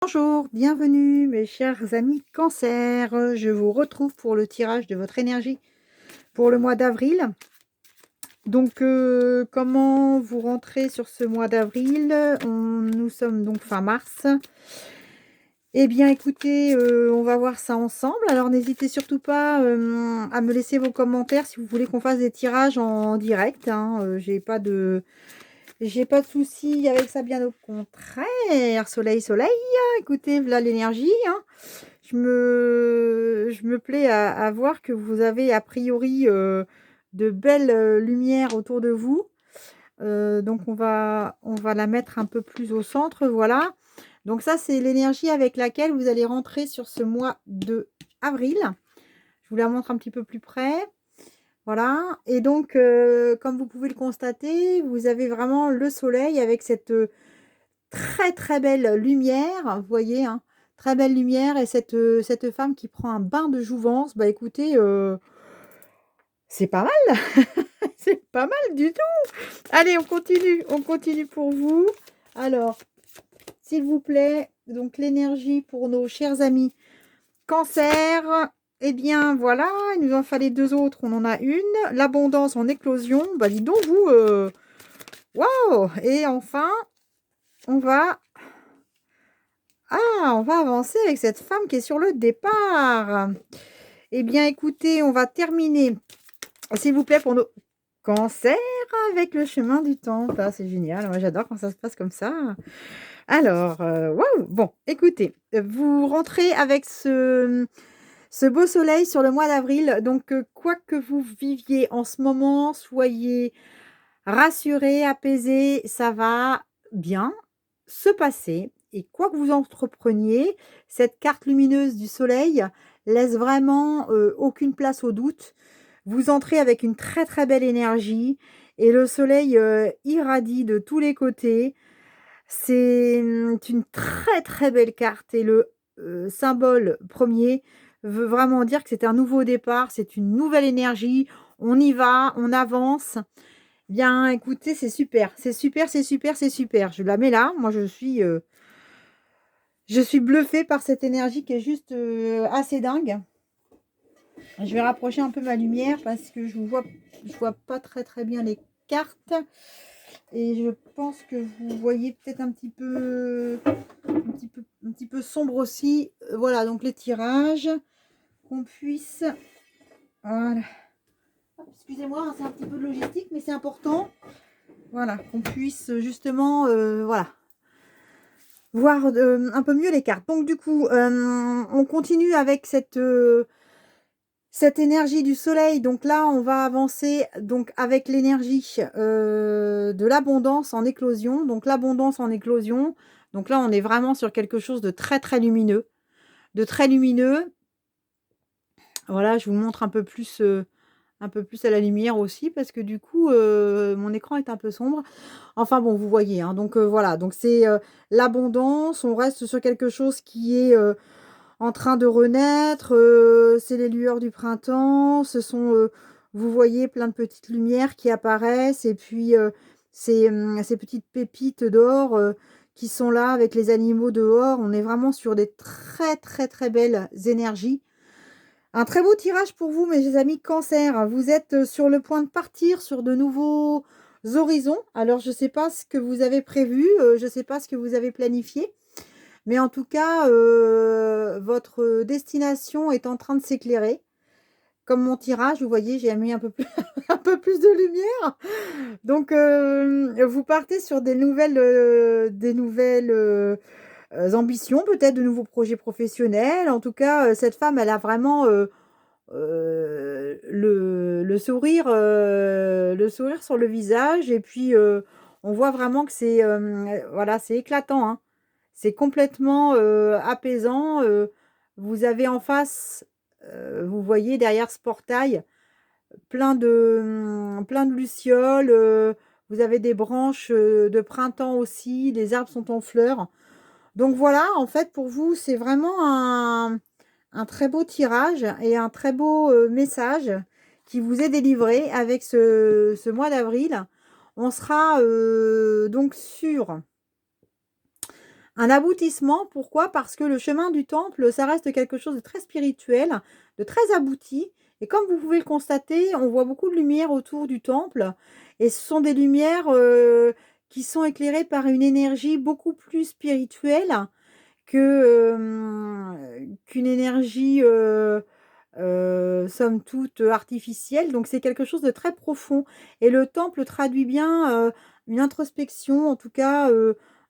Bonjour, bienvenue mes chers amis Cancer. Je vous retrouve pour le tirage de votre énergie pour le mois d'avril. Donc, comment vous rentrez sur ce mois d'avril? Nous sommes donc fin mars. Eh bien, écoutez, on va voir ça ensemble. Alors, n'hésitez surtout pas à me laisser vos commentaires si vous voulez qu'on fasse des tirages en direct, hein. J'ai pas de souci avec ça, bien au contraire. Soleil, soleil, écoutez, voilà l'énergie, hein. Je me plais à voir que vous avez a priori, de belles, lumières autour de vous. Donc on va la mettre un peu plus au centre, voilà. Donc ça, c'est l'énergie avec laquelle vous allez rentrer sur ce mois de avril. Je vous la montre un petit peu plus près. Voilà, et donc comme vous pouvez le constater, vous avez vraiment le soleil avec cette, très, très belle lumière, vous voyez, hein? Très belle lumière et cette femme qui prend un bain de jouvence. Bah, écoutez, c'est pas mal, c'est pas mal du tout. Allez, on continue pour vous. Alors, s'il vous plaît, donc l'énergie pour nos chers amis Cancer. Eh bien, voilà, il nous en fallait 2 autres, on en a une. L'abondance en éclosion, bah, dis donc vous, waouh! Et enfin, on va on va avancer avec cette femme qui est sur le départ. Eh bien, écoutez, on va terminer, s'il vous plaît, pour nos cancers avec le chemin du temps. Ça, c'est génial. Moi, j'adore quand ça se passe comme ça. Alors, waouh! Bon, écoutez, vous rentrez avec ce beau soleil sur le mois d'avril. Donc, quoi que vous viviez en ce moment, soyez rassurés, apaisés, ça va bien se passer et quoi que vous entrepreniez, cette carte lumineuse du soleil laisse vraiment, aucune place au doute. Vous entrez avec une très, très belle énergie et le soleil, irradie de tous les côtés. C'est, une très, très belle carte et le, symbole premier veut vraiment dire que c'est un nouveau départ, c'est une nouvelle énergie. On y va, on avance. Bien, écoutez, c'est super, c'est super, c'est super, c'est super. Je la mets là. Moi, je suis bluffée par cette énergie qui est juste, assez dingue. Je vais rapprocher un peu ma lumière parce que je vois pas très, très bien les cartes et je pense que vous voyez peut-être un petit peu sombre aussi. Voilà, donc les tirages, qu'on puisse voilà. Excusez-moi, hein, c'est un petit peu de logistique, mais c'est important. Voilà, qu'on puisse justement, voilà, voir, un peu mieux les cartes. Donc du coup, on continue avec cette énergie du soleil. Donc là, on va avancer donc avec l'énergie, de l'abondance en éclosion. Donc l'abondance en éclosion, donc là, on est vraiment sur quelque chose de très, très lumineux, de très lumineux. Voilà, je vous montre un peu plus à la lumière aussi parce que du coup, mon écran est un peu sombre. Enfin bon, vous voyez, hein, donc voilà, donc c'est, l'abondance. On reste sur quelque chose qui est, en train de renaître, c'est les lueurs du printemps. Ce sont, vous voyez plein de petites lumières qui apparaissent et puis, ces petites pépites d'or, qui sont là avec les animaux dehors. On est vraiment sur des très, très, très belles énergies. Un très beau tirage pour vous, mes amis Cancer. Vous êtes, sur le point de partir sur de nouveaux horizons. Alors je ne sais pas ce que vous avez prévu, je ne sais pas ce que vous avez planifié, mais en tout cas, votre destination est en train de s'éclairer. Comme mon tirage, vous voyez, j'ai mis un peu plus un peu plus de lumière. Donc, vous partez sur des nouvelles ambitions, peut-être de nouveaux projets professionnels. En tout cas, cette femme, elle a vraiment, le sourire sur le visage et puis, on voit vraiment que c'est, voilà, c'est éclatant, hein. C'est complètement, apaisant, vous avez en face, vous voyez derrière ce portail plein de lucioles, vous avez des branches, de printemps aussi, les arbres sont en fleurs. Donc voilà, en fait, pour vous, c'est vraiment un très beau tirage et un très beau, message qui vous est délivré avec ce mois d'avril. On sera, donc sur un aboutissement. Pourquoi? Parce que le chemin du temple, ça reste quelque chose de très spirituel, de très abouti. Et comme vous pouvez le constater, on voit beaucoup de lumière autour du temple. Et ce sont des lumières qui sont éclairées par une énergie beaucoup plus spirituelle qu'une énergie, somme toute, artificielle. Donc c'est quelque chose de très profond et le temple traduit bien, une introspection, en tout cas,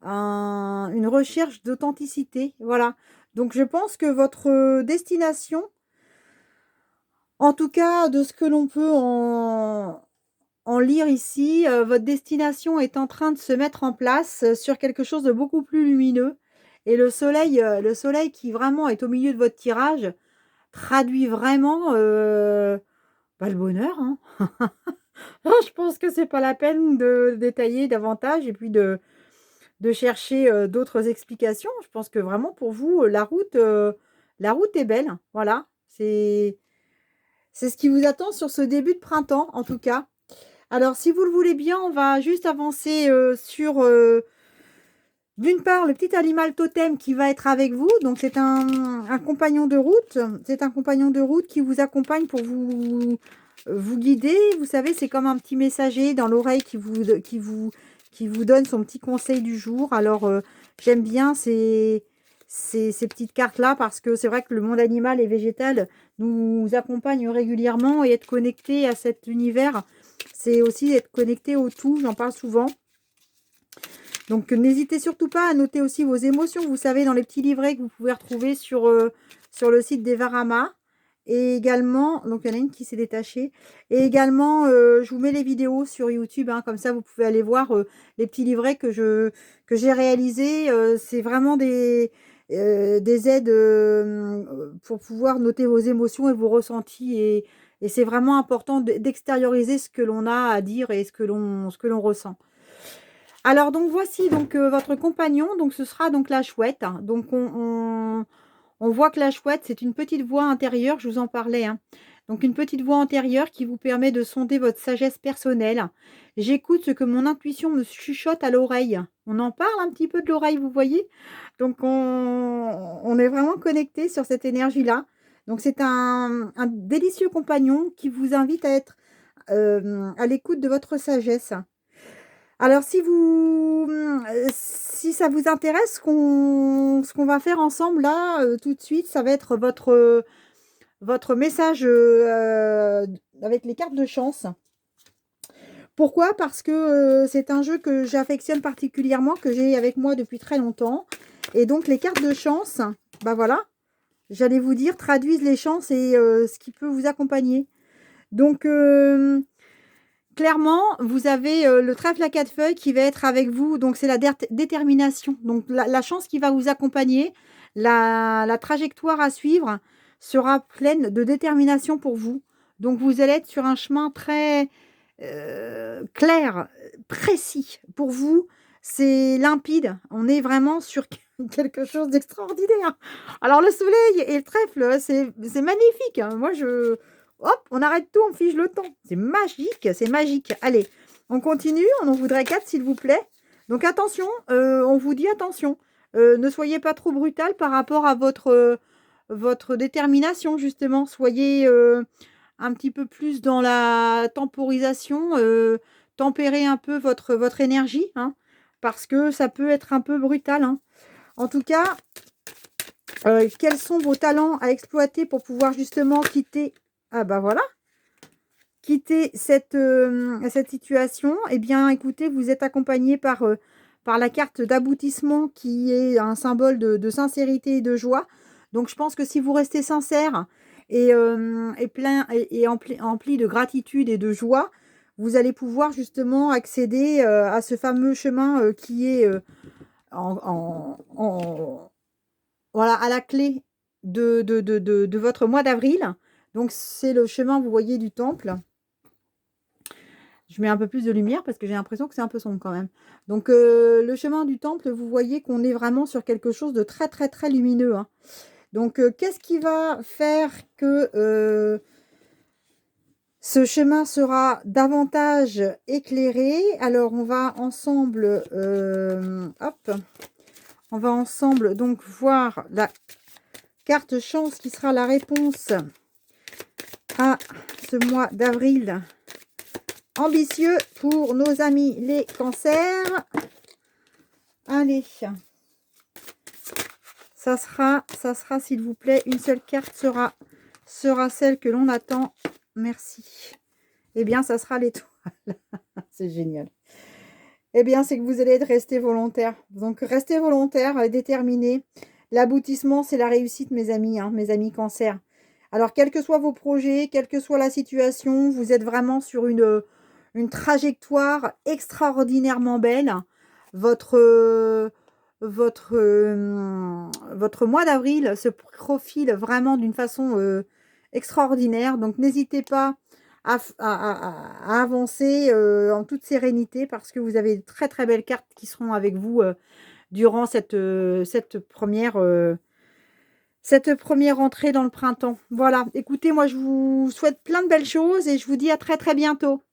une recherche d'authenticité, voilà. Donc je pense que votre, destination, en tout cas de ce que l'on peut en lire ici, votre destination est en train de se mettre en place, sur quelque chose de beaucoup plus lumineux et le soleil qui vraiment est au milieu de votre tirage traduit vraiment, bah, le bonheur, hein. Ah, je pense que c'est pas la peine de détailler davantage et puis de chercher, d'autres explications. Je pense que vraiment pour vous, la route est belle. Voilà, c'est ce qui vous attend sur ce début de printemps, en tout cas. Alors si vous le voulez bien, on va juste avancer, sur, d'une part, le petit animal totem qui va être avec vous. Donc c'est un compagnon de route. C'est un compagnon de route qui vous accompagne pour vous guider. Vous savez, c'est comme un petit messager dans l'oreille qui vous donne son petit conseil du jour. Alors, j'aime bien ces petites cartes-là parce que c'est vrai que le monde animal et végétal nous accompagne régulièrement et être connecté à cet univers, c'est aussi être connecté au tout. J'en parle souvent. Donc, n'hésitez surtout pas à noter aussi vos émotions. Vous savez, dans les petits livrets que vous pouvez retrouver sur le site d'Evarama. Et également, donc il y en a une qui s'est détachée. Et également, je vous mets les vidéos sur YouTube, hein, comme ça vous pouvez aller voir les petits livrets que j'ai réalisés. C'est vraiment des aides pour pouvoir noter vos émotions et vos ressentis. Et c'est vraiment important d'extérioriser ce que l'on a à dire et ce que l'on ressent. Alors donc voici donc votre compagnon, donc ce sera donc la chouette. Donc on voit que la chouette, c'est une petite voix intérieure, je vous en parlais, hein. Donc une petite voix intérieure qui vous permet de sonder votre sagesse personnelle. J'écoute ce que mon intuition me chuchote à l'oreille. On en parle un petit peu de l'oreille, vous voyez? Donc on est vraiment connecté sur cette énergie-là. Donc c'est un délicieux compagnon qui vous invite à être à l'écoute de votre sagesse. Alors si ça vous intéresse, ce qu'on va faire ensemble là, tout de suite, ça va être votre message, avec les cartes de chance. Pourquoi? Parce que, c'est un jeu que j'affectionne particulièrement, que j'ai avec moi depuis très longtemps et donc les cartes de chance, bah, voilà, j'allais vous dire, traduisent les chances et ce qui peut vous accompagner. Donc, clairement, vous avez, le trèfle à 4 feuilles qui va être avec vous, donc c'est la détermination. Donc la chance qui va vous accompagner, la trajectoire à suivre sera pleine de détermination pour vous. Donc vous allez être sur un chemin très, clair, précis. Pour vous, c'est limpide. On est vraiment sur quelque chose d'extraordinaire. Alors le soleil et le trèfle, c'est magnifique, hein. Moi je hop, on arrête tout, on fige le temps. C'est magique, c'est magique. Allez, on continue, on en voudrait 4 s'il vous plaît. Donc attention, on vous dit attention. Ne soyez pas trop brutal par rapport à votre détermination justement. Soyez, un petit peu plus dans la temporisation, tempérez un peu votre énergie, hein, parce que ça peut être un peu brutal, hein. En tout cas, quels sont vos talents à exploiter pour pouvoir justement quitter ah bah voilà, quitter cette situation? Eh bien, écoutez, vous êtes accompagné par la carte d'aboutissement qui est un symbole de sincérité et de joie. Donc je pense que si vous restez sincère et plein et empli de gratitude et de joie, vous allez pouvoir justement accéder, à ce fameux chemin, qui est, en voilà, à la clé de votre mois d'avril. Donc c'est le chemin, vous voyez, du temple. Je mets un peu plus de lumière parce que j'ai l'impression que c'est un peu sombre quand même. Donc le chemin du temple, vous voyez qu'on est vraiment sur quelque chose de très, très, très lumineux, hein. Donc qu'est-ce qui va faire que, ce chemin sera davantage éclairé? Alors on va ensemble, hop, On va ensemble donc voir la carte chance qui sera la réponse à ce mois d'avril ambitieux pour nos amis les cancers. Allez, ça sera s'il vous plaît, une seule carte sera celle que l'on attend. Merci. Eh bien, ça sera l'étoile. C'est génial. Eh bien, c'est que vous allez être resté volontaire. Donc, restez volontaire, déterminé. L'aboutissement, c'est la réussite, mes amis, hein, mes amis cancer. Alors, quels que soient vos projets, quelle que soit la situation, vous êtes vraiment sur une trajectoire extraordinairement belle. Votre, votre mois d'avril se profile vraiment d'une façon extraordinaire. Donc, n'hésitez pas à avancer en toute sérénité parce que vous avez de très très belles cartes qui seront avec vous durant cette première entrée dans le printemps. Voilà, écoutez, moi je vous souhaite plein de belles choses et je vous dis à très très bientôt.